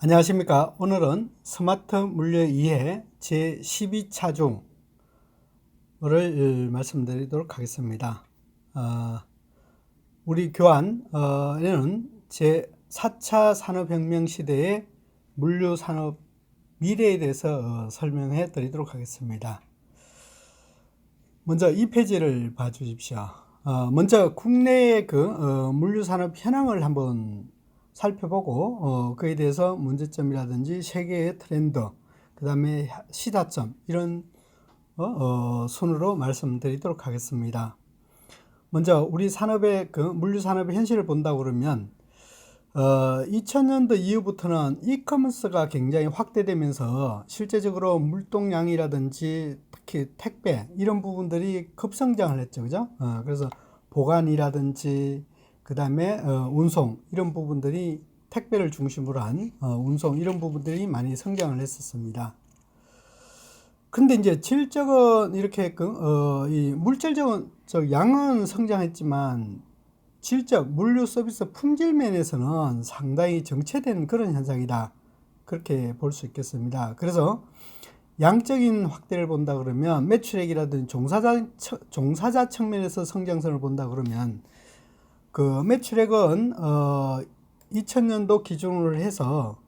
안녕하십니까. 오늘은 스마트 물류 이해 제12차중을 말씀드리도록 하겠습니다. 우리 교환에는 제4차 산업혁명 시대의 물류산업 미래에 대해서 설명해 드리도록 하겠습니다. 먼저 이 페이지를 봐 주십시오. 먼저 국내의 물류산업 현황을 한번 살펴보고 그에 대해서 문제점이라든지 세계의 트렌드, 그 다음에 시사점 이런 순으로 말씀드리도록 하겠습니다. 먼저 우리 산업의 물류산업의 현실을 본다 그러면 2000년도 이후부터는 이커머스가 굉장히 확대되면서 실제적으로 물동량이라든지 특히 택배 이런 부분들이 급성장을 했죠, 그죠? 그래서 보관이라든지 그 다음에 운송 이런 부분들이 택배를 중심으로 한 운송 이런 부분들이 많이 성장을 했었습니다. 근데 이제 질적은 이렇게 이 물질적인 양은 성장했지만 질적 물류 서비스 품질 면에서는 상당히 정체된 그런 현상이다, 그렇게 볼 수 있겠습니다. 그래서 양적인 확대를 본다 그러면 매출액이라든지 종사자 측면에서 성장성을 본다 그러면 그 매출액은 2000년도 기준으로 해서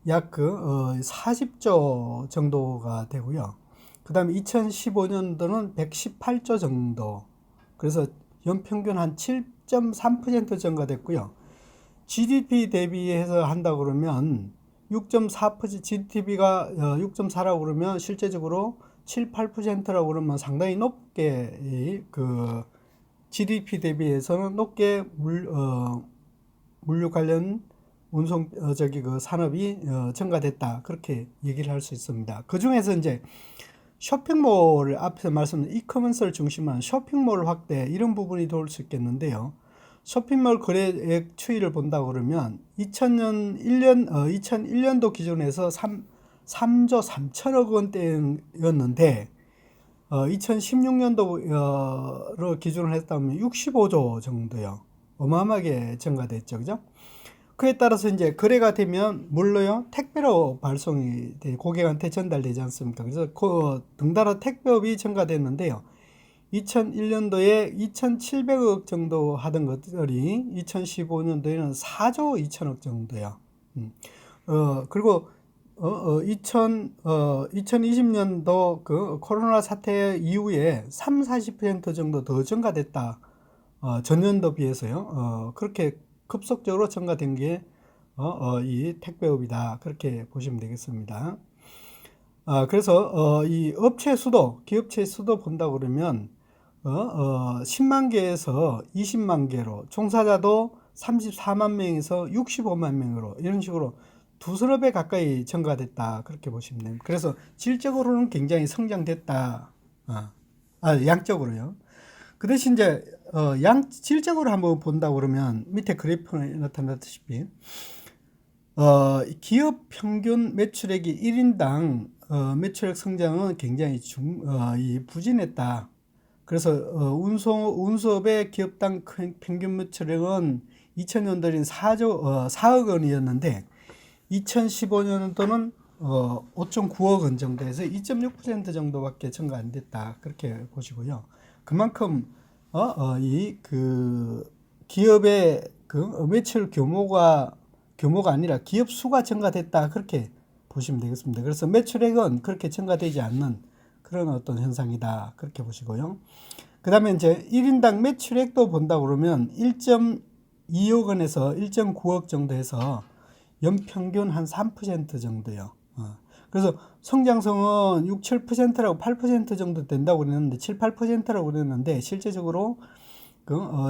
약 40조 정도가 되고요. 그 다음에 2015년도는 118조 정도. 그래서 연평균 한 7.3% 증가됐고요. GDP 대비해서 한다 그러면 6.4%, GDP가 6.4라고 그러면 실제적으로 7, 8%라고 그러면 상당히 높게 GDP 대비해서는 높게 물류 관련 운송 산업이 증가됐다, 그렇게 얘기를 할 수 있습니다. 그 중에서 이제 쇼핑몰 앞에서 말씀드린 이커머스를 중심한 쇼핑몰 확대 이런 부분이 도울 수 있겠는데요. 쇼핑몰 거래액 추이를 본다 그러면 2001년도 기준에서 3조 3천억 원대였는데 2016년도로 기준을 했다면 65조 정도요. 어마어마하게 증가됐죠, 그죠? 그에 따라서 이제 거래가 되면 물론요 택배로 발송이 고객한테 전달되지 않습니까? 그래서 등달아 택배업이 증가됐는데요. 2001년도에 2,700억 정도 하던 것들이 2015년도에는 4조 2천억 정도요. 그리고 2020년도 그 코로나 사태 이후에 3, 40% 정도 더 증가됐다. 전년도 비해서요. 그렇게 급속적으로 증가된 게 이 택배업이다, 그렇게 보시면 되겠습니다. 그래서 이 업체 수도, 기업체 수도 본다 그러면 10만 개에서 20만 개로, 종사자도 34만 명에서 65만 명으로 이런 식으로 두서너 배 가까이 증가됐다, 그렇게 보시면 됩니다. 그래서 질적으로는 굉장히 성장됐다. 양적으로요. 그 대신 이제 질적으로 한번 본다 그러면 밑에 그래프에 나타났다시피 기업 평균 매출액이 1인당 매출액 성장은 굉장히 부진했다. 그래서 운수업의 기업당 평균 매출액은 2000년도에는 4억 원이었는데 2015년도는 5.9억 원 정도에서 2.6% 정도밖에 증가 안 됐다, 그렇게 보시고요. 그만큼 기업의 매출 규모가 아니라 기업 수가 증가됐다, 그렇게 보시면 되겠습니다. 그래서 매출액은 그렇게 증가되지 않는 그런 어떤 현상이다, 그렇게 보시고요. 그 다음에 이제 1인당 매출액도 본다 그러면 1.2억 원에서 1.9억 정도 해서 연평균 한 3% 정도요. 그래서 성장성은 6, 7%라고 8% 정도 된다고 그랬는데 7, 8%라고 그랬는데 실제적으로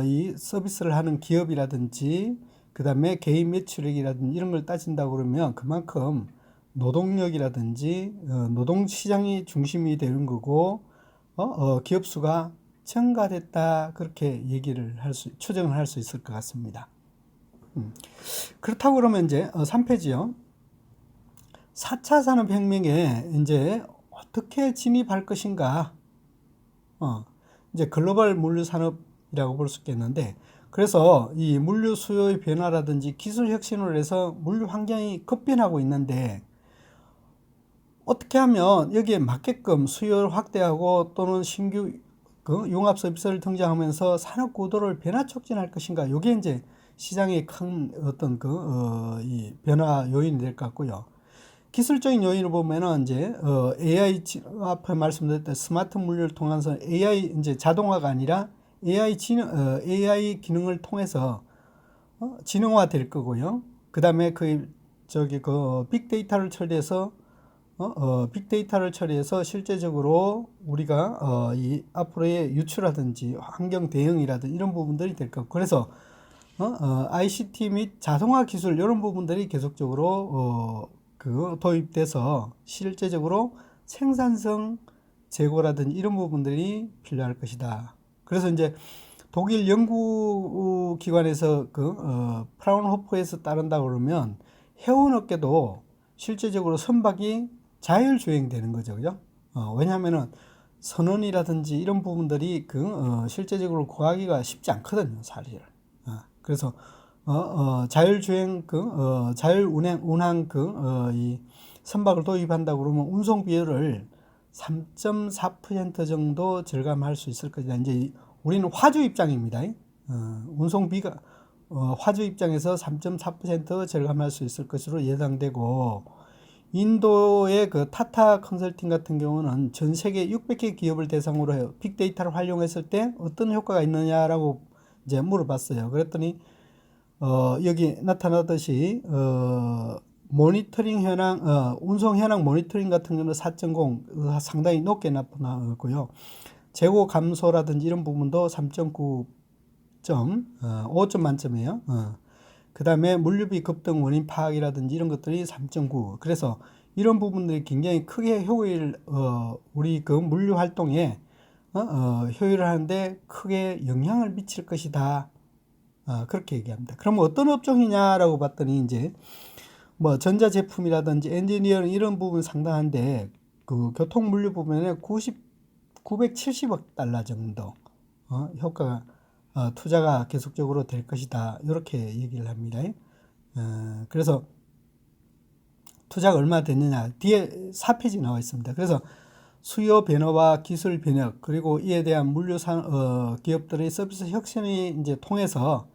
이 서비스를 하는 기업이라든지 그 다음에 개인 매출액이라든지 이런 걸 따진다고 그러면 그만큼 노동력이라든지 노동시장이 중심이 되는 거고 기업 수가 증가됐다, 그렇게 추정을 할 수 있을 것 같습니다. 그렇다고 그러면 이제 3페이지요. 4차 산업혁명에 이제 어떻게 진입할 것인가? 이제 글로벌 물류 산업이라고 볼 수 있겠는데, 그래서 이 물류 수요의 변화라든지 기술 혁신으로 해서 물류 환경이 급변하고 있는데 어떻게 하면 여기에 맞게끔 수요를 확대하고 또는 신규 그 융합 서비스를 등장하면서 산업 구도를 변화 촉진할 것인가? 이게 이제 시장의 큰 어떤 이 변화 요인이 될 것 같고요. 기술적인 요인을 보면은 이제 AI 앞에 말씀드렸던 스마트 물류를 통해서 AI 이제 자동화가 아니라 AI 기능을 통해서 지능화 될 거고요. 그다음에 빅데이터를 처리해서 빅데이터를 처리해서 실제적으로 우리가 이 앞으로의 유출이라든지 환경 대응이라든지 이런 부분들이 될 거고, 그래서 ICT 및 자동화 기술 이런 부분들이 계속적으로 도입돼서 실제적으로 생산성 제고라든지 이런 부분들이 필요할 것이다. 그래서 이제 독일 연구기관에서 프라운호퍼에서 따른다 그러면 해운업계도 실제적으로 선박이 자율주행되는 거죠, 그죠? 왜냐하면은 선원이라든지 이런 부분들이 실제적으로 구하기가 쉽지 않거든요, 사실. 그래서 자율주행 자율운항 이 선박을 도입한다 그러면 운송 비용을 3.4% 정도 절감할 수 있을 것이다. 이제 우리는 화주 입장입니다. 운송비가 화주 입장에서 3.4% 절감할 수 있을 것으로 예상되고, 인도의 타타 컨설팅 같은 경우는 전 세계 600개 기업을 대상으로 해요. 빅데이터를 활용했을 때 어떤 효과가 있느냐라고 이제 물어봤어요. 그랬더니 여기 나타나듯이 모니터링 현황, 운송 현황 모니터링 같은 경우는 4.0 상당히 높게 나타나고요. 재고 감소라든지 이런 부분도 3.9점, 5점 만점이에요. 그 다음에 물류비 급등 원인 파악이라든지 이런 것들이 3.9. 그래서 이런 부분들이 굉장히 크게 우리 물류 활동에 효율을 하는데 크게 영향을 미칠 것이다. 그렇게 얘기합니다. 그럼 어떤 업종이냐라고 봤더니 이제 뭐 전자제품이라든지 엔지니어링 이런 부분 상당한데 교통 물류 부분에 970억 달러 정도 효과가 투자가 계속적으로 될 것이다. 이렇게 얘기를 합니다. 그래서 투자가 얼마 됐느냐 뒤에 4페이지 나와 있습니다. 그래서 수요 변화와 기술 변혁 그리고 이에 대한 물류 기업들의 서비스 혁신이 이제 통해서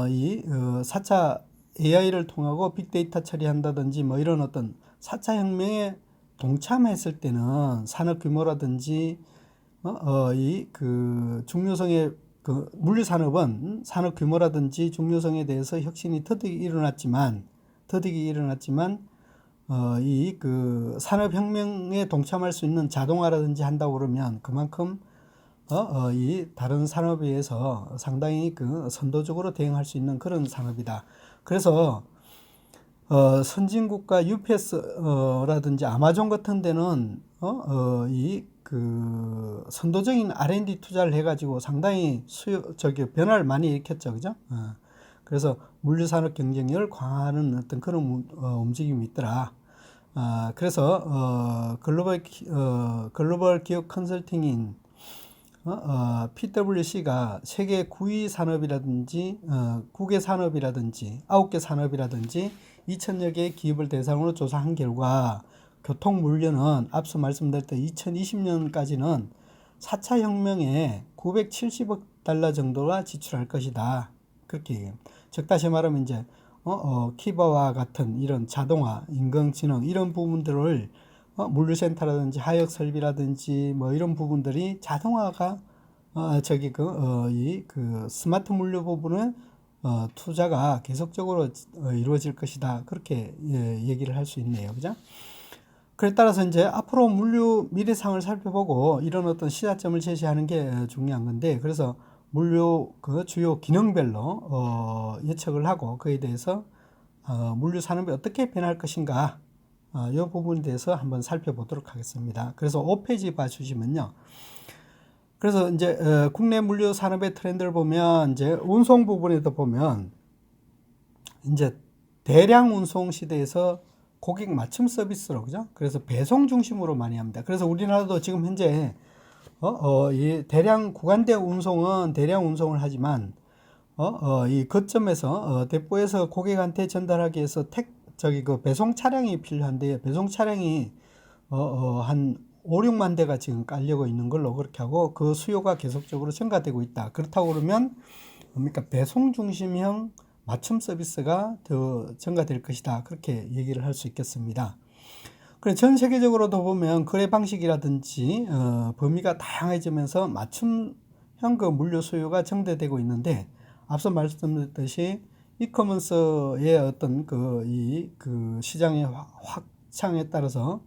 이 4차 AI를 통하고 빅데이터 처리한다든지 뭐 이런 어떤 4차 혁명에 동참했을 때는 산업 규모라든지 중요성의 물류 산업은 산업 규모라든지 중요성에 대해서 혁신이 더디게 일어났지만 산업 혁명에 동참할 수 있는 자동화라든지 한다고 그러면 그만큼 이 다른 산업에 의해서 상당히 선도적으로 대응할 수 있는 그런 산업이다. 그래서 선진국가 UPS라든지 아마존 같은 데는 선도적인 R&D 투자를 해가지고 상당히 변화를 많이 일으켰죠, 그죠? 그래서 물류산업 경쟁력을 강화하는 어떤 그런 움직임이 있더라. 그래서 글로벌 기업 컨설팅인 PwC가 세계 9위 산업이라든지 9개 산업이라든지 9개 산업이라든지 2천여 개의 기업을 대상으로 조사한 결과 교통 물류는 앞서 말씀드렸던 2020년까지는 4차 혁명에 970억 달러 정도가 지출할 것이다. 그렇게 얘기합니다. 즉 다시 말하면 이제 키바와 같은 이런 자동화, 인공지능 이런 부분들을 물류센터라든지 하역 설비라든지 뭐 이런 부분들이 자동화가 스마트 물류 부분은 투자가 계속적으로 이루어질 것이다. 그렇게 얘기를 할 수 있네요. 그죠? 그에 따라서 이제 앞으로 물류 미래상을 살펴보고 이런 어떤 시사점을 제시하는 게 중요한 건데, 그래서 물류 주요 기능별로 예측을 하고 그에 대해서 물류 산업이 어떻게 변할 것인가 이 부분에 대해서 한번 살펴보도록 하겠습니다. 그래서 5페이지 봐주시면요. 그래서 이제 국내 물류 산업의 트렌드를 보면 이제 운송 부분에도 보면 이제 대량 운송 시대에서 고객 맞춤 서비스로, 그죠? 그래서 배송 중심으로 많이 합니다. 그래서 우리나라도 지금 현재 이 대량 구간대 운송은 대량 운송을 하지만 이 거점에서 대포에서 고객한테 전달하기 위해서 그 배송 차량이 필요한데요. 배송 차량이 한 5, 6만 대가 지금 깔려고 있는 걸로 그렇게 하고 그 수요가 계속적으로 증가되고 있다. 그렇다고 그러면 뭡니까? 배송 중심형 맞춤 서비스가 더 증가될 것이다. 그렇게 얘기를 할 수 있겠습니다. 그래 전 세계적으로도 보면 거래 방식이라든지 범위가 다양해지면서 맞춤형 그 물류 수요가 증대되고 있는데 앞서 말씀드렸듯이 이커머스의 어떤 그 시장의 확장에 따라서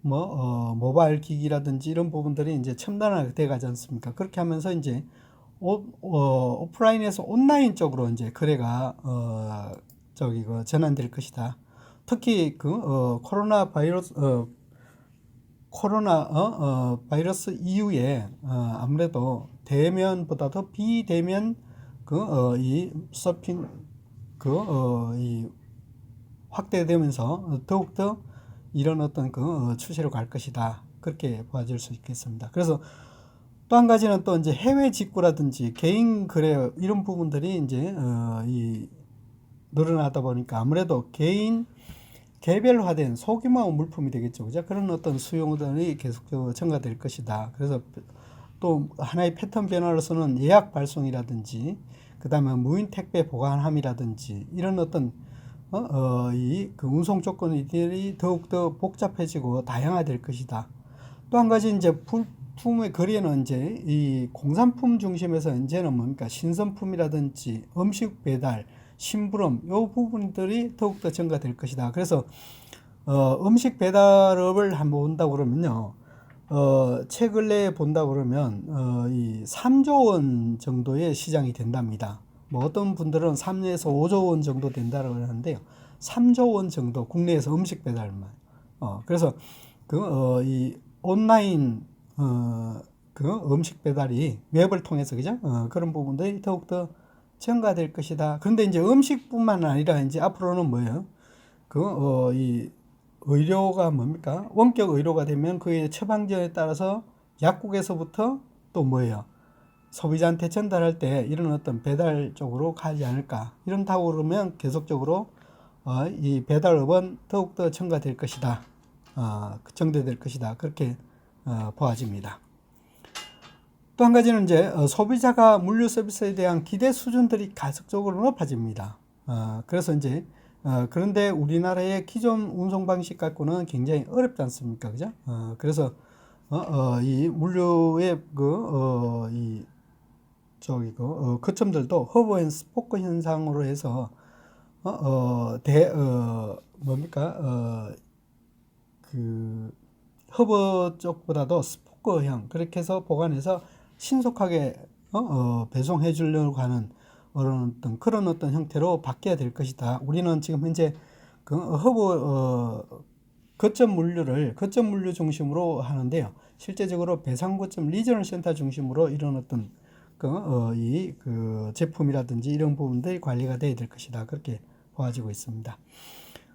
모바일 기기라든지 이런 부분들이 이제 첨단화돼 가지 않습니까? 그렇게 하면서 이제 오프라인에서 온라인 쪽으로 이제 거래가 전환될 것이다. 특히 코로나 바이러스 이후에 아무래도 대면보다도 비대면 이 서핑 이 확대되면서 더욱더 이런 어떤 추세로 갈 것이다. 그렇게 봐줄 수 있겠습니다. 그래서 또 한 가지는 또 이제 해외 직구라든지 개인 거래 이런 부분들이 이제 늘어나다 보니까 아무래도 개인 개별화된 소규모 물품이 되겠죠. 그죠? 그런 어떤 수요들이 계속적으로 증가될 것이다. 그래서 또 하나의 패턴 변화로서는 예약 발송이라든지 그 다음에 무인 택배 보관함이라든지 이런 어떤 그 운송 조건들이 더욱더 복잡해지고 다양화될 것이다. 또 한 가지 이제 품의 거래는 이제 이 공산품 중심에서 이제는 뭡니까 신선품이라든지 음식 배달, 심부름 요 부분들이 더욱더 증가될 것이다. 그래서 음식 배달업을 한번 본다고 그러면요. 최근에 본다 그러면 이 3조 원 정도의 시장이 된답니다. 뭐 어떤 분들은 3에서 5조 원 정도 된다고 하는데요. 3조 원 정도 국내에서 음식 배달만. 그래서 이 온라인 음식 배달이 웹을 통해서 그죠? 그런 부분들이 더욱더 증가될 것이다. 그런데 이제 음식뿐만 아니라 이제 앞으로는 뭐예요? 이 의료가 뭡니까? 원격 의료가 되면 그의 처방전에 따라서 약국에서부터 또 뭐예요? 소비자한테 전달할 때 이런 어떤 배달 쪽으로 가지 않을까? 이런다고 그러면 계속적으로 이 배달업은 더욱더 증가될 것이다. 증대될 것이다. 그렇게 보아집니다. 또 한 가지는 이제 소비자가 물류 서비스에 대한 기대 수준들이 가속적으로 높아집니다. 그래서 이제 그런데 우리나라의 기존 운송 방식 갖고는 굉장히 어렵지 않습니까? 그죠? 그래서 이 물류의 거점들도 허브 앤 스포크 현상으로 해서 뭡니까? 그 허브 쪽보다도 스포크형 그렇게 해서 보관해서 신속하게 배송해 주려고 하는 그런 어떤 형태로 바뀌어야 될 것이다. 우리는 지금 현재 거점 물류 중심으로 하는데요. 실제적으로 배상 거점 리저널 센터 중심으로 이런 어떤 제품이라든지 이런 부분들이 관리가 돼야 될 것이다. 그렇게 보아지고 있습니다.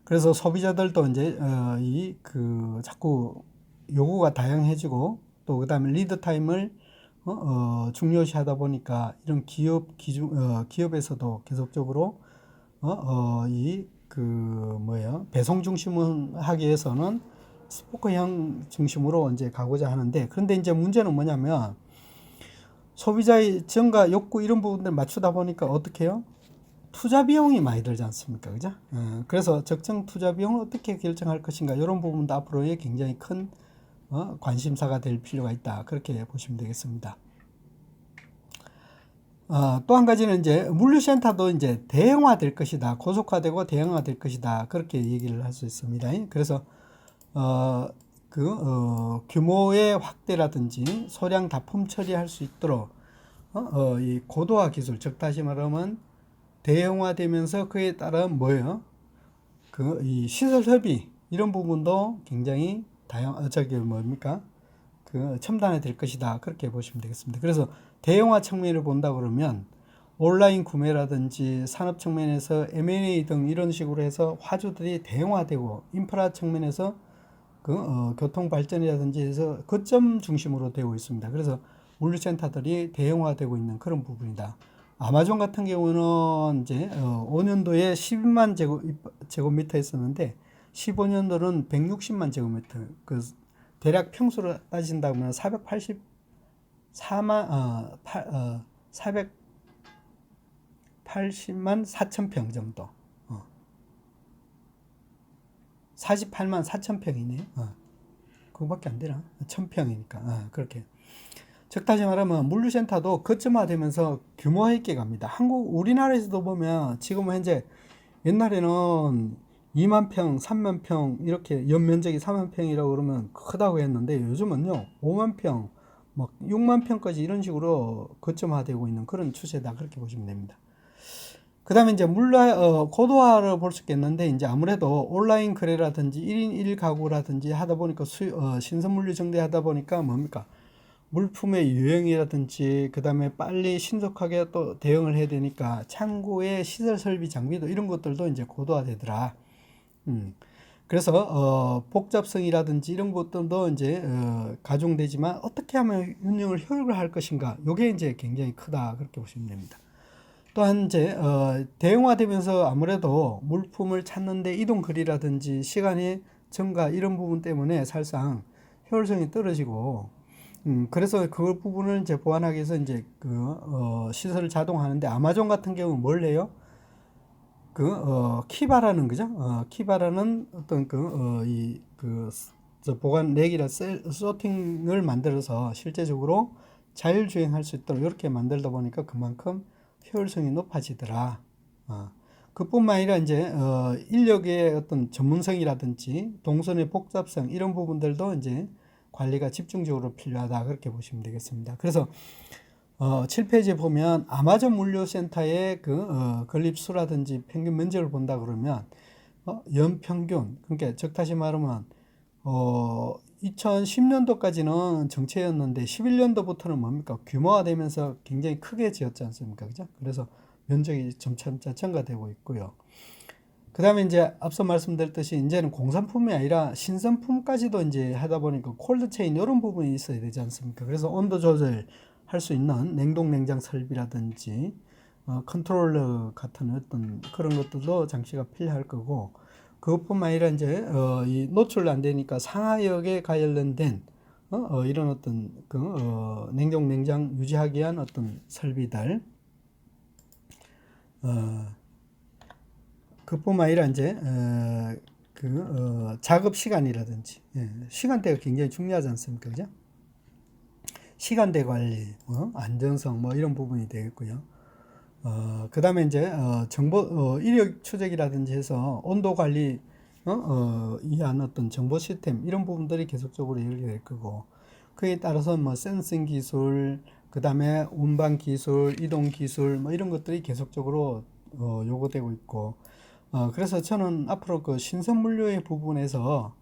그래서 소비자들도 이제 자꾸 요구가 다양해지고 또 그다음에 리드 타임을 중요시하다 보니까 이런 기업에서도 계속적으로 배송 중심을 하기 위해서는 스포크형 중심으로 이제 가고자 하는데 그런데 이제 문제는 뭐냐면 소비자의 정가 욕구 이런 부분들 맞추다 보니까 어떻게 해요? 투자 비용이 많이 들지 않습니까? 그죠? 그래서 적정 투자 비용을 어떻게 결정할 것인가 이런 부분도 앞으로의 굉장히 큰 관심사가 될 필요가 있다. 그렇게 보시면 되겠습니다. 또 한 가지는 이제 물류센터도 이제 대형화될 것이다. 고속화되고 대형화될 것이다. 그렇게 얘기를 할 수 있습니다. 그래서 규모의 확대라든지 소량 납품 처리할 수 있도록 이 고도화 기술, 즉 다시 말하면 대형화되면서 그에 따른 뭐예요? 이 시설 협의 이런 부분도 굉장히 첨단화 될 것이다. 그렇게 보시면 되겠습니다. 그래서 대형화 측면을 본다 그러면 온라인 구매라든지 산업 측면에서 M&A 등 이런 식으로 해서 화주들이 대형화되고 인프라 측면에서 교통 발전이라든지 해서 거점 중심으로 되고 있습니다. 그래서 물류센터들이 대형화되고 있는 그런 부분이다. 아마존 같은 경우는 이제 5년도에 12만 제곱미터 했었는데 15년도는 160만 제곱미터. 그 대략 평수로 따진다면 480만 4천 평 정도. 48만 4천 평이네. 그거밖에 안 되나? 1000평이니까. 그렇게. 즉 다시 말하면 물류센터도 거점화되면서 규모가 있게 갑니다. 우리나라에서도 보면 지금 현재 옛날에는 2만 평, 3만 평 이렇게 연면적이 3만 평이라고 그러면 크다고 했는데 요즘은요 5만 평, 막 6만 평까지 이런 식으로 거점화되고 있는 그런 추세다 그렇게 보시면 됩니다. 그 다음에 이제 고도화를 볼 수 있겠는데, 이제 아무래도 온라인 거래라든지 1인 1가구라든지 하다 보니까 신선물류 정리하다 보니까 뭡니까? 물품의 유형이라든지, 그 다음에 빨리 신속하게 또 대응을 해야 되니까 창고의 시설 설비 장비도 이런 것들도 이제 고도화되더라. 그래서, 복잡성이라든지 이런 것들도 이제, 가중되지만 어떻게 하면 운영을 효율화할 것인가. 요게 이제 굉장히 크다. 그렇게 보시면 됩니다. 또한 이제 대형화되면서 아무래도 물품을 찾는데 이동 거리라든지 시간의 증가 이런 부분 때문에 사실상 효율성이 떨어지고 그래서 그 부분을 이제 보완하기 위해서 이제 시설을 자동화하는데 아마존 같은 경우는 뭘 해요? 키바라는 거죠. 키바라는 어떤 보관 렉이라 소팅을 만들어서 실제적으로 자율주행할 수 있도록 이렇게 만들다 보니까 그만큼 효율성이 높아지더라. 그뿐만 아니라 이제 인력의 어떤 전문성이라든지 동선의 복잡성 이런 부분들도 이제 관리가 집중적으로 필요하다 그렇게 보시면 되겠습니다. 그래서 7페이지에 보면 아마존 물류센터의 건립수라든지 평균 면적을 본다 그러면 연평균 그러니까 즉 다시 말하면 2010년도까지는 정체였는데 11년도부터는 뭡니까? 규모화 되면서 굉장히 크게 지었지 않습니까? 그죠? 그래서 면적이 점차 증가되고 있고요. 그 다음에 이제 앞서 말씀드렸듯이 이제는 공산품이 아니라 신선품까지도 이제 하다 보니까 콜드체인 이런 부분이 있어야 되지 않습니까? 그래서 온도 조절 할 수 있는 냉동 냉장 설비라든지 컨트롤러 같은 어떤 그런 것들도 장치가 필요할 거고 그것뿐만 아니라 이제 이 노출 안 되니까 상하역에 관련된 이런 어떤 냉동 냉장 유지하기 위한 어떤 설비들 그뿐만 아니라 이제 작업 시간이라든지 시간대가 굉장히 중요하지 않습니까, 그죠? 시간대 관리, 안전성 뭐 이런 부분이 되겠고요. 그 다음에 이제 인력 추적이라든지 해서 온도 관리 이한 어떤 정보 시스템 이런 부분들이 계속적으로 연결될 거고 그에 따라서 뭐 센싱 기술, 그 다음에 운반 기술, 이동 기술 뭐 이런 것들이 계속적으로 요구되고 있고 그래서 저는 앞으로 그 신선물류의 부분에서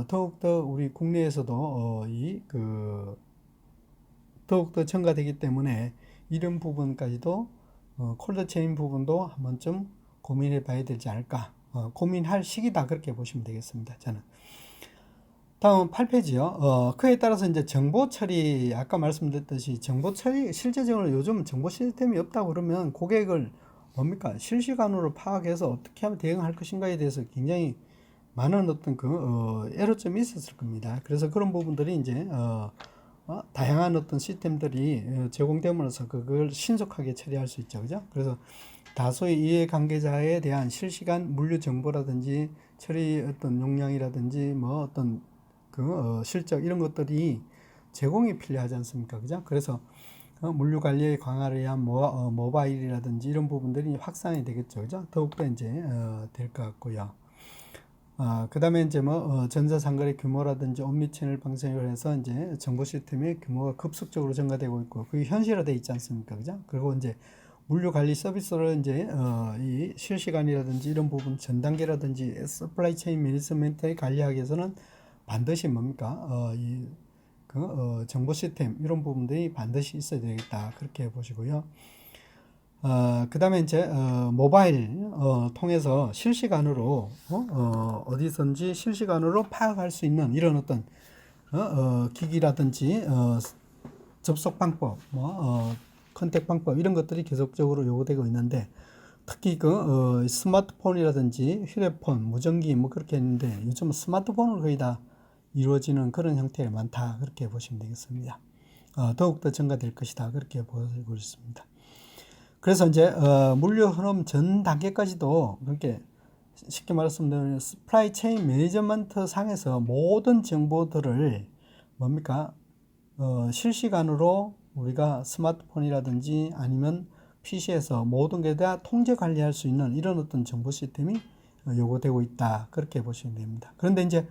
더욱더 우리 국내에서도 더욱더 증가되기 때문에 이런 부분까지도 콜드체인 부분도 한 번쯤 고민해 봐야 되지 않을까 고민할 시기다 그렇게 보시면 되겠습니다. 저는 다음 8페이지요. 그에 따라서 이제 정보 처리 아까 말씀드렸듯이 정보 처리 실제적으로 요즘 정보 시스템이 없다고 그러면 고객을 뭡니까 실시간으로 파악해서 어떻게 하면 대응할 것인가에 대해서 굉장히 많은 어떤 에러점이 있었을 겁니다. 그래서 그런 부분들이 이제 다양한 어떤 시스템들이 제공됨으로써 그걸 신속하게 처리할 수 있죠. 그죠? 그래서 다수의 이해관계자에 대한 실시간 물류 정보라든지 처리 어떤 용량이라든지 뭐 어떤 실적 이런 것들이 제공이 필요하지 않습니까? 그죠? 그래서 물류 관리의 강화를 위한 모바일이라든지 이런 부분들이 확산이 되겠죠. 그죠? 더욱더 이제 될 것 같고요. 그 다음에 이제 전자상거래 규모라든지 옴니채널 방송을 해서 이제 정보 시스템의 규모가 급속적으로 증가되고 있고 그게 현실화되어 있지 않습니까? 그죠? 그리고 이제 물류 관리 서비스를 이제 이 실시간이라든지 이런 부분 전 단계라든지 서플라이 체인 매니지먼트에 관리하기 위해서는 반드시 뭡니까? 정보 시스템 이런 부분들이 반드시 있어야 되겠다. 그렇게 보시고요. 그 다음에 이제 모바일 통해서 실시간으로 어디선지 실시간으로 파악할 수 있는 이런 어떤 기기라든지 접속 방법 컨택 방법 이런 것들이 계속적으로 요구되고 있는데 특히 스마트폰이라든지 휴대폰, 무전기 뭐 그렇게 했는데 요즘 스마트폰으로 거의 다 이루어지는 그런 형태가 많다 그렇게 보시면 되겠습니다. 더욱더 증가될 것이다 그렇게 보고 있습니다. 그래서 이제 물류 흐름 전 단계까지도 그렇게 쉽게 말씀드리면 스프라이 체인 매니지먼트 상에서 모든 정보들을 뭡니까 실시간으로 우리가 스마트폰이라든지 아니면 PC에서 모든 게 다 통제 관리할 수 있는 이런 어떤 정보 시스템이 요구되고 있다 그렇게 보시면 됩니다. 그런데 이제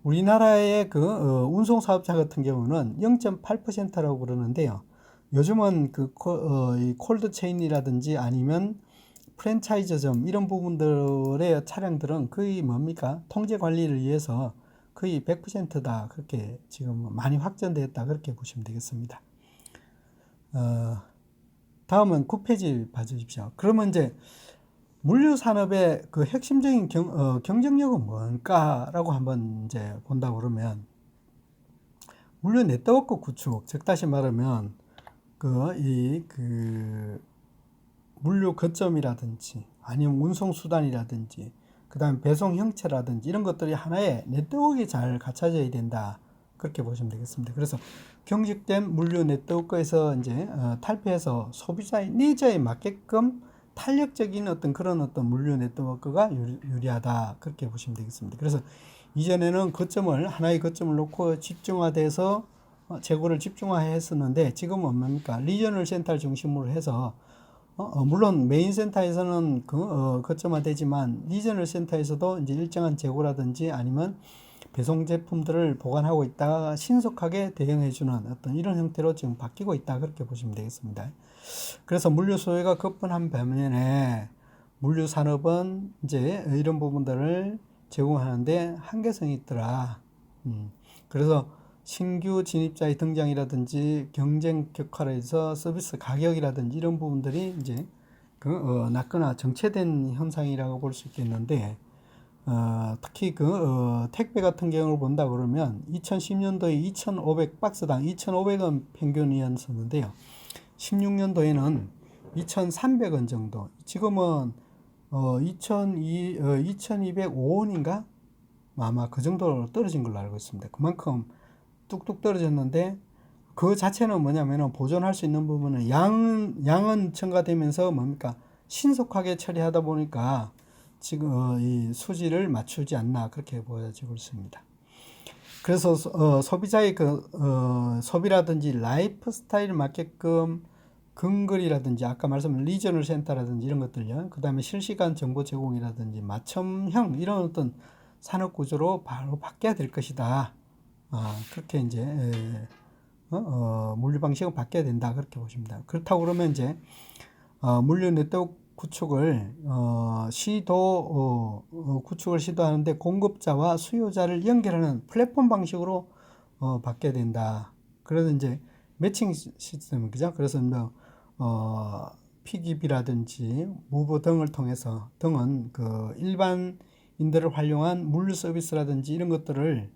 우리나라의 운송 사업자 같은 경우는 0.8%라고 그러는데요. 요즘은 이 콜드 체인이라든지 아니면 프랜차이즈점 이런 부분들의 차량들은 거의 뭡니까 통제 관리를 위해서 거의 100%다 그렇게 지금 많이 확전되었다 그렇게 보시면 되겠습니다. 다음은 9페이지 봐주십시오. 그러면 이제 물류 산업의 그 핵심적인 경쟁력은 뭘까라고 한번 이제 본다 그러면 물류 네트워크 구축, 즉 다시 말하면 물류 거점이라든지 아니면 운송 수단이라든지 그다음 배송 형체라든지 이런 것들이 하나의 네트워크가 잘 갖춰져야 된다 그렇게 보시면 되겠습니다. 그래서 경직된 물류 네트워크에서 이제 탈피해서 소비자의 니즈에 맞게끔 탄력적인 그런 물류 네트워크가 유리하다 그렇게 보시면 되겠습니다. 그래서 이전에는 하나의 거점을 놓고 집중화돼서 재고를 집중화했었는데 지금은 뭡니까 리저널 센터를 중심으로 해서 물론 메인 센터에서는 거점화되지만 리저널 센터에서도 이제 일정한 재고라든지 아니면 배송 제품들을 보관하고 있다가 신속하게 대응해주는 이런 형태로 지금 바뀌고 있다 그렇게 보시면 되겠습니다. 그래서 물류 소요가 급분한 반면에 물류 산업은 이제 이런 부분들을 제공하는데 한계성이 있더라. 그래서 신규 진입자의 등장이라든지 경쟁 격화로 해서 서비스 가격이라든지 이런 부분들이 이제 낮거나 정체된 현상이라고 볼 수 있겠는데 특히 택배 같은 경우를 본다 그러면 2010년도에 2,500 박스당 2,500원 평균이었었는데요. 16년도에는 2,300원 정도. 지금은 2,205원인가? 아마 그 정도로 떨어진 걸로 알고 있습니다. 그만큼 뚝뚝 떨어졌는데 그 자체는 뭐냐면은 보존할 수 있는 부분은 양은 첨가되면서 뭡니까 신속하게 처리하다 보니까 지금 이 수지를 맞추지 않나 그렇게 보여지고 있습니다. 그래서 소비자의 소비라든지 라이프 스타일에 맞게끔 근거리라든지 아까 말씀드린 리저널 센터라든지 이런 것들요. 그 다음에 실시간 정보 제공이라든지 맞춤형 이런 산업 구조로 바로 바뀌어야 될 것이다. 그렇게 이제 물류 방식은 바뀌어야 된다 그렇게 보십니다. 그렇다고 그러면 이제 물류 네트워크 구축을 구축을 시도하는데 공급자와 수요자를 연결하는 플랫폼 방식으로 바뀌어야 된다. 그래서 이제 매칭 시스템 그죠? 그래서 PGB라든지 무브 등을 통해서 등은 일반인들을 활용한 물류 서비스라든지 이런 것들을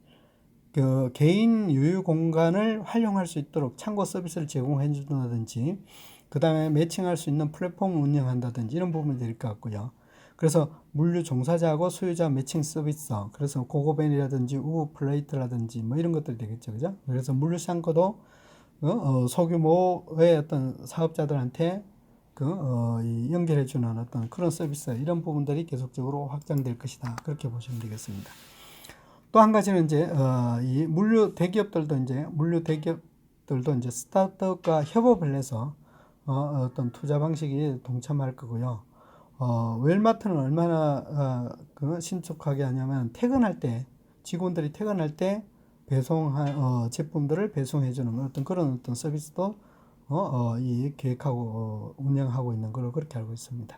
개인 유휴 공간을 활용할 수 있도록 참고 서비스를 제공해 준다든지 그 다음에 매칭할 수 있는 플랫폼을 운영한다든지 이런 부분이 될 것 같고요. 그래서 물류 종사자하고 수요자 매칭 서비스 그래서 고고밴이라든지 우브 플레이트라든지 뭐 이런 것들이 되겠죠. 그죠? 그래서 물류 창고도 소규모의 사업자들한테 연결해주는 그런 서비스 이런 부분들이 계속적으로 확장될 것이다. 그렇게 보시면 되겠습니다. 또 한 가지는 이제 이 물류 대기업들도 이제 스타트업과 협업을 해서 투자 방식이 동참할 거고요. 웰마트는 얼마나 신속하게 하냐면 직원들이 퇴근할 때 배송한 제품들을 배송해주는 그런 서비스도 계획하고 운영하고 있는 걸로 그렇게 알고 있습니다.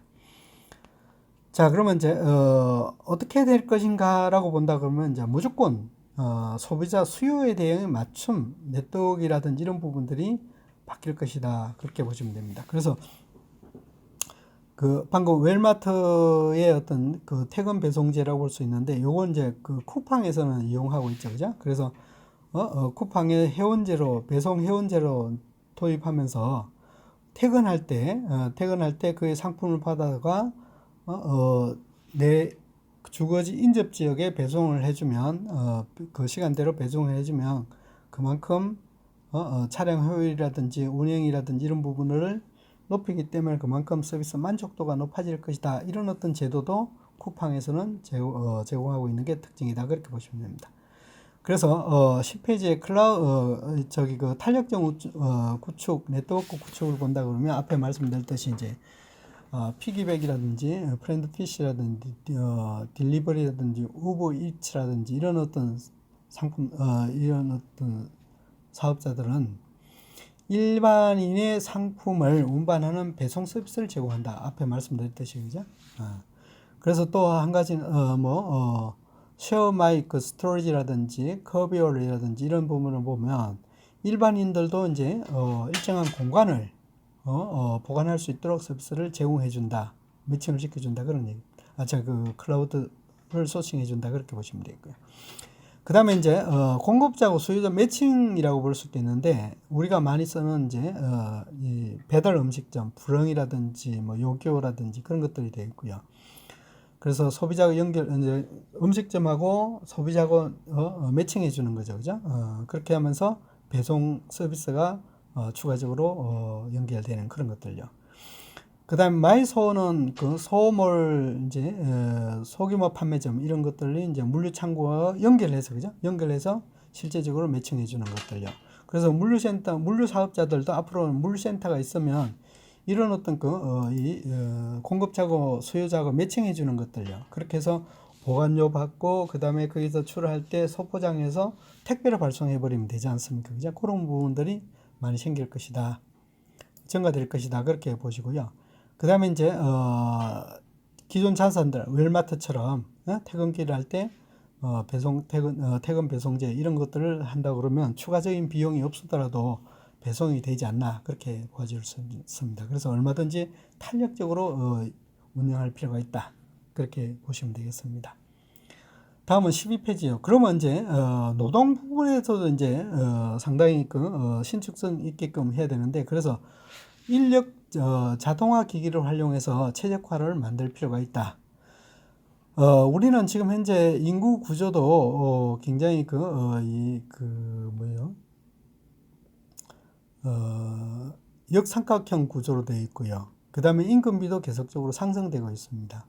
자, 그러면 이제 어떻게 될 것인가라고 본다 그러면 이제 무조건 소비자 수요에 대한 맞춤 네트워크라든지 이런 부분들이 바뀔 것이다 그렇게 보시면 됩니다. 그래서 방금 웰마트의 퇴근 배송제라고 볼 수 있는데 요건 이제 쿠팡에서는 이용하고 있죠, 그죠? 그래서 쿠팡의 배송 회원제로 도입하면서 퇴근할 때 그의 상품을 받아가 내 주거지 인접 지역에 배송을 해주면 그 시간대로 배송을 해주면 그만큼 차량 효율이라든지 운행이라든지 이런 부분을 높이기 때문에 그만큼 서비스 만족도가 높아질 것이다. 이런 어떤 제도도 쿠팡에서는 제공하고 있는 게 특징이다. 그렇게 보시면 됩니다. 그래서 10페이지에 그 탄력적 구축, 네트워크 구축을 본다 그러면 앞에 말씀드렸듯이 이제 피기백이라든지 프렌드 피시라든지 딜리버리라든지 우버 이츠라든지 이런 어떤 상품 이런 어떤 사업자들은 일반인의 상품을 운반하는 배송 서비스를 제공한다. 앞에 말씀드렸듯이 그죠? 그래서 또 한 가지는 쉐어 마이 그 스토리지라든지 커비어라든지 이런 부분을 보면 일반인들도 이제 일정한 공간을 보관할 수 있도록 서비스를 제공해 준다. 매칭을 시켜준다. 그런 얘기. 그 클라우드를 소싱해 준다. 그렇게 보시면 되고요. 그 다음에 이제 공급자하고 수요자 매칭이라고 볼 수 있겠는데 우리가 많이 쓰는 이제 이 배달 음식점, 불흥이라든지 뭐 요교라든지 그런 것들이 되어 있고요. 그래서 소비자가 이제 음식점하고 소비자하고 매칭해 주는 거죠, 그죠? 그렇게 하면서 배송 서비스가 추가적으로 연결되는 그런 것들요. 그다음 마이소는 그 소몰 이제 소규모 판매점 이런 것들이 이제 물류 창고와 연결해서 그죠? 연결해서 실제적으로 매칭해 주는 것들요. 그래서 물류센터, 물류 사업자들도 앞으로는 물류센터가 있으면 이런 어떤 공급자고 수요자고 매칭해 주는 것들요. 그렇게 해서 보관료 받고 그다음에 거기서 출하할 때 소포장해서 택배로 발송해 버리면 되지 않습니까? 그죠? 그런 부분들이 많이 생길 것이다. 증가될 것이다. 그렇게 보시고요. 그 다음에 이제, 기존 자산들, 웰마트처럼, 퇴근길 할 때, 퇴근 배송제, 이런 것들을 한다 그러면 추가적인 비용이 없었더라도 배송이 되지 않나, 그렇게 보아질 수 있습니다. 그래서 얼마든지 탄력적으로, 운영할 필요가 있다. 그렇게 보시면 되겠습니다. 다음은 12페이지요. 그러면 이제, 노동 부분에서도 이제, 상당히 신축성 있게끔 해야 되는데, 그래서 인력 자동화 기기를 활용해서 최적화를 만들 필요가 있다. 우리는 지금 현재 인구 구조도 굉장히 역삼각형 구조로 되어 있고요. 그 다음에 임금비도 계속적으로 상승되고 있습니다.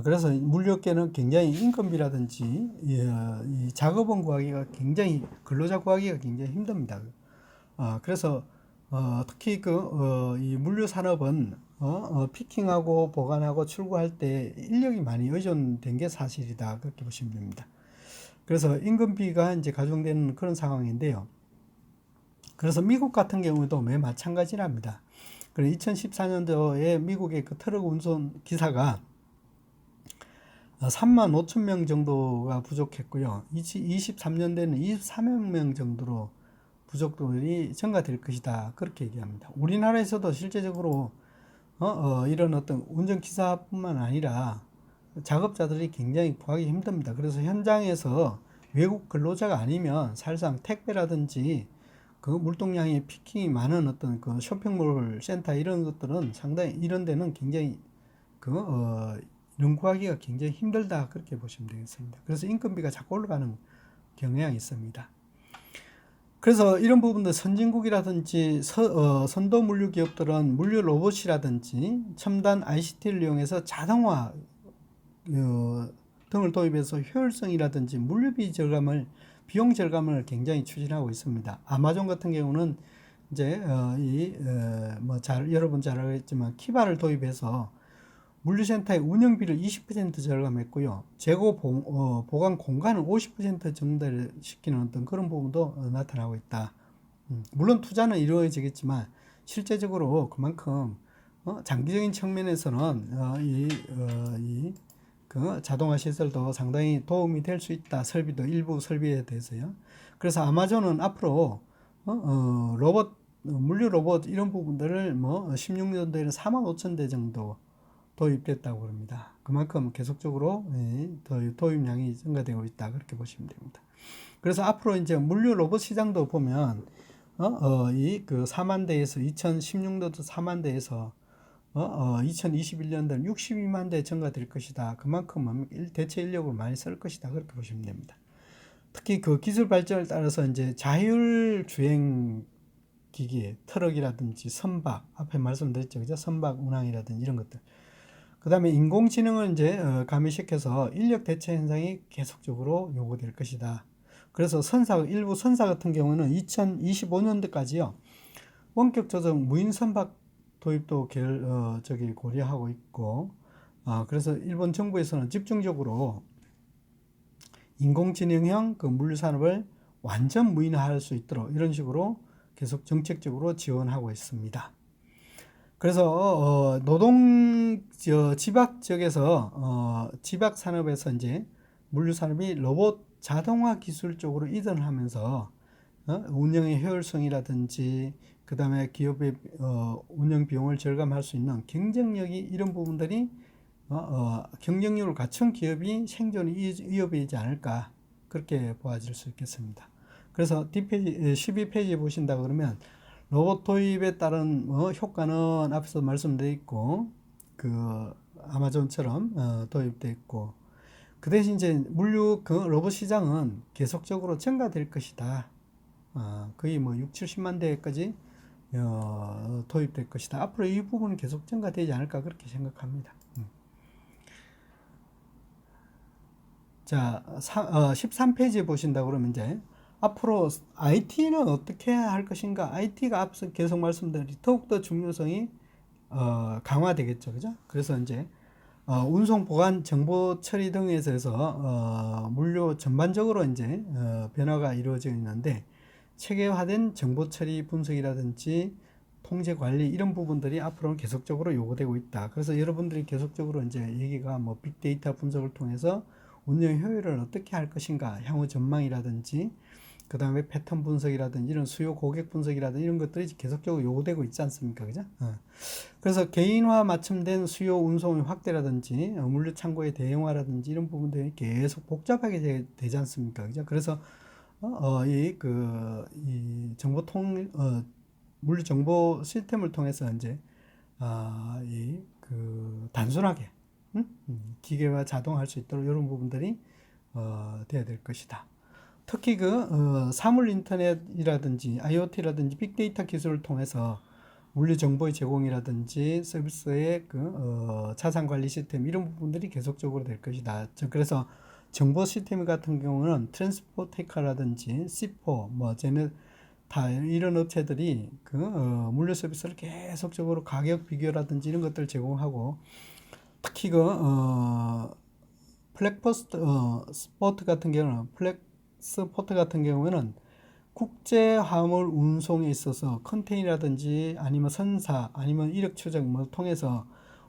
그래서 물류업계는 굉장히 임금비라든지 이 작업원 구하기가 굉장히 근로자 구하기가 굉장히 힘듭니다. 그래서 특히 이 물류 산업은 피킹하고 보관하고 출고할 때 인력이 많이 의존된 게 사실이다. 그렇게 보시면 됩니다. 그래서 임금비가 이제 가중되는 그런 상황인데요. 그래서 미국 같은 경우도 매 마찬가지랍니다. 그래서 2014년도에 미국의 그 트럭 운송 기사가 3만 5천 명 정도가 부족했고요. 23년도에는 24만 명 정도로 부족들이 증가될 것이다. 그렇게 얘기합니다. 우리나라에서도 실제적으로 이런 어떤 운전기사뿐만 아니라 작업자들이 굉장히 구하기 힘듭니다. 그래서 현장에서 외국 근로자가 아니면 사실상 택배라든지 그 물동량이 피킹이 많은 어떤 그 쇼핑몰 센터 이런 것들은 상당히 이런 데는 굉장히 이런 구하기가 굉장히 힘들다. 그렇게 보시면 되겠습니다. 그래서 인건비가 자꾸 올라가는 경향이 있습니다. 그래서 이런 부분들 선진국이라든지 선도 물류 기업들은 물류 로봇이라든지 첨단 ICT를 이용해서 자동화 등을 도입해서 효율성이라든지 물류비 절감을 비용 절감을 굉장히 추진하고 있습니다. 아마존 같은 경우는 이제 여러분 잘 알겠지만 키바를 도입해서 물류센터의 운영비를 20% 절감했고요. 재고 보관 공간을 50% 증대시키는 어떤 그런 부분도 나타나고 있다. 물론 투자는 이루어지겠지만 실제적으로 그만큼 장기적인 측면에서는 그 자동화 시설도 상당히 도움이 될 수 있다. 설비도 일부 설비에 대해서요. 그래서 아마존은 앞으로 물류 로봇 이런 부분들을 16년도에는 4만 5천 대 정도 도입됐다고 합니다. 그만큼 계속적으로 도입량이 증가되고 있다. 그렇게 보시면 됩니다. 그래서 앞으로 이제 물류 로봇 시장도 보면 이 그 4만 대에서 2016년도 4만 대에서 2021년도는 62만 대 증가될 것이다. 그만큼 대체 인력을 많이 쓸 것이다. 그렇게 보시면 됩니다. 특히 그 기술 발전을 따라서 이제 자율 주행 기기, 트럭이라든지 선박, 앞에 말씀드렸죠. 그죠? 선박 운항이라든지 이런 것들. 그 다음에 인공지능을 이제 가미시켜서 인력 대체 현상이 계속적으로 요구될 것이다. 그래서 일부 선사 같은 경우는 2025년도까지요. 원격 조정 무인 선박 도입도 고려하고 있고, 그래서 일본 정부에서는 집중적으로 인공지능형 그 물류산업을 완전 무인화할 수 있도록 이런 식으로 계속 정책적으로 지원하고 있습니다. 그래서 지박 지역에서 지박 산업에서 이제 물류 산업이 로봇 자동화 기술 쪽으로 이전을 하면서 운영의 효율성이라든지 그 다음에 기업의 운영 비용을 절감할 수 있는 경쟁력이 이런 부분들이 경쟁력을 갖춘 기업이 생존이 위협이지 않을까 그렇게 보아질 수 있겠습니다. 그래서 뒷페이지 12페이지에 보신다 그러면 로봇 도입에 따른 효과는 앞에서 말씀드렸고 그 아마존처럼 도입되어 있고 그 대신 이제 물류 그 로봇 시장은 계속적으로 증가될 것이다. 거의 뭐 6, 70만 대까지 도입될 것이다. 앞으로 이 부분은 계속 증가되지 않을까 그렇게 생각합니다. 자, 13페이지에 보신다 그러면 이제 앞으로 IT는 어떻게 할 것인가? IT가 앞서 계속 말씀드린 더욱더 중요성이 강화되겠죠, 그죠? 그래서 이제 운송, 보관, 정보 처리 등에 있어서 물류 전반적으로 이제 변화가 이루어져 있는데 체계화된 정보 처리 분석이라든지 통제 관리 이런 부분들이 앞으로는 계속적으로 요구되고 있다. 그래서 여러분들이 계속적으로 이제 얘기가 뭐 빅데이터 분석을 통해서 운영 효율을 어떻게 할 것인가, 향후 전망이라든지 그 다음에 패턴 분석이라든지 이런 수요 고객 분석이라든지 이런 것들이 계속적으로 요구되고 있지 않습니까? 그죠? 그래서 개인화 맞춤된 수요 운송의 확대라든지 물류 창고의 대형화라든지 이런 부분들이 계속 복잡하게 되지 않습니까? 그죠? 그래서 이 물류 정보 시스템을 통해서 이제 단순하게 기계화 자동할 수 있도록 이런 부분들이 돼야 될 것이다. 특히 사물 인터넷이라든지 IoT라든지 빅데이터 기술을 통해서 물류 정보의 제공이라든지 서비스의 자산 관리 시스템 이런 부분들이 계속적으로 될 것이다. 그래서 정보 시스템 같은 경우는 트랜스포테이커라든지 C4, 다 이런 업체들이 물류 서비스를 계속적으로 가격 비교라든지 이런 것들을 제공하고 특히 플렉스포트 같은 경우에는 국제 화물 운송에 있어서 컨테이너라든지 아니면 선사 아니면 이력 추적 통해서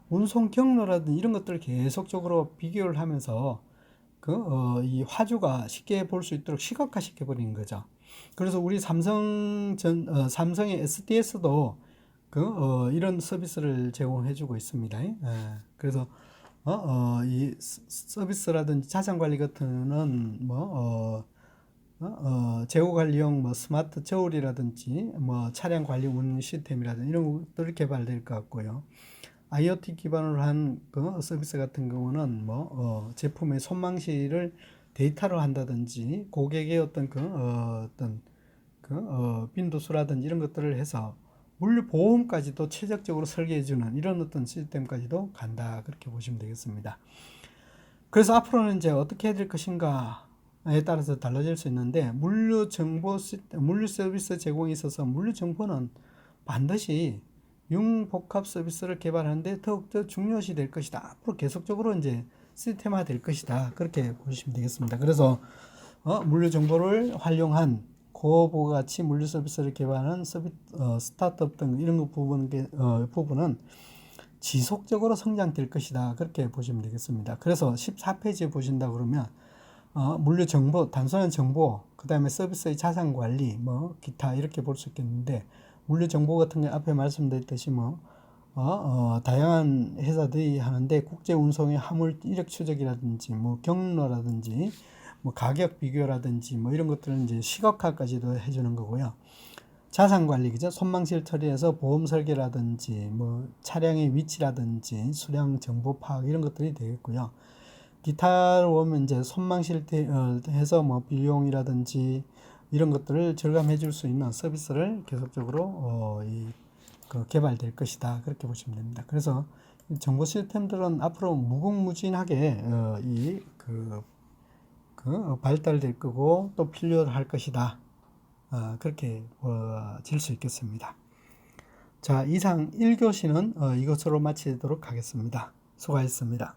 운송 경로라든지 이런 것들을 계속적으로 비교를 하면서 이 화주가 쉽게 볼 수 있도록 시각화 시켜버리는 거죠. 그래서 우리 삼성의 SDS도 이런 서비스를 제공해주고 있습니다. 그래서 이 서비스라든지 자산 관리 같은 재고 관리용 스마트 저울이라든지 차량 관리 운영 시스템이라든지 이런 것들이 개발될 것 같고요. IoT 기반으로 한 서비스 같은 경우는 제품의 손망시를 데이터로 한다든지 고객의 어떤 빈도수라든지 이런 것들을 해서 물류 보험까지도 최적적으로 설계해주는 이런 어떤 시스템까지도 간다 그렇게 보시면 되겠습니다. 그래서 앞으로는 이제 어떻게 해야 될 것인가에 따라서 달라질 수 있는데 물류 서비스 제공에 있어서 물류 정보는 반드시 융복합 서비스를 개발하는데 더욱더 중요시 될 것이다. 앞으로 계속적으로 이제 시스템화 될 것이다. 그렇게 보시면 되겠습니다. 그래서 물류 정보를 활용한 고부가 가치 물류 서비스를 개발하는 스타트업 등 이런 부분은 지속적으로 성장될 것이다. 그렇게 보시면 되겠습니다. 그래서 14페이지에 보신다 그러면 물류 정보, 단순한 정보, 그 다음에 서비스의 자산 관리, 기타 이렇게 볼 수 있겠는데 물류 정보 같은 게 앞에 말씀드렸듯이 다양한 회사들이 하는데 국제 운송의 화물 이력 추적이라든지 경로라든지 가격 비교라든지 이런 것들은 이제 시각화까지도 해주는 거고요. 자산 관리, 그죠? 손망실 처리해서 보험 설계라든지, 뭐, 차량의 위치라든지, 수량 정보 파악, 이런 것들이 되겠고요. 기타로 보면 이제 손망실 해서 뭐, 비용이라든지, 이런 것들을 절감해 줄 수 있는 서비스를 계속적으로, 개발될 것이다. 그렇게 보시면 됩니다. 그래서 정보 시스템들은 앞으로 무궁무진하게, 발달될 거고, 또 필요할 것이다. 그렇게 질 수 있겠습니다. 자, 이상 1교시는 이것으로 마치도록 하겠습니다. 수고하셨습니다.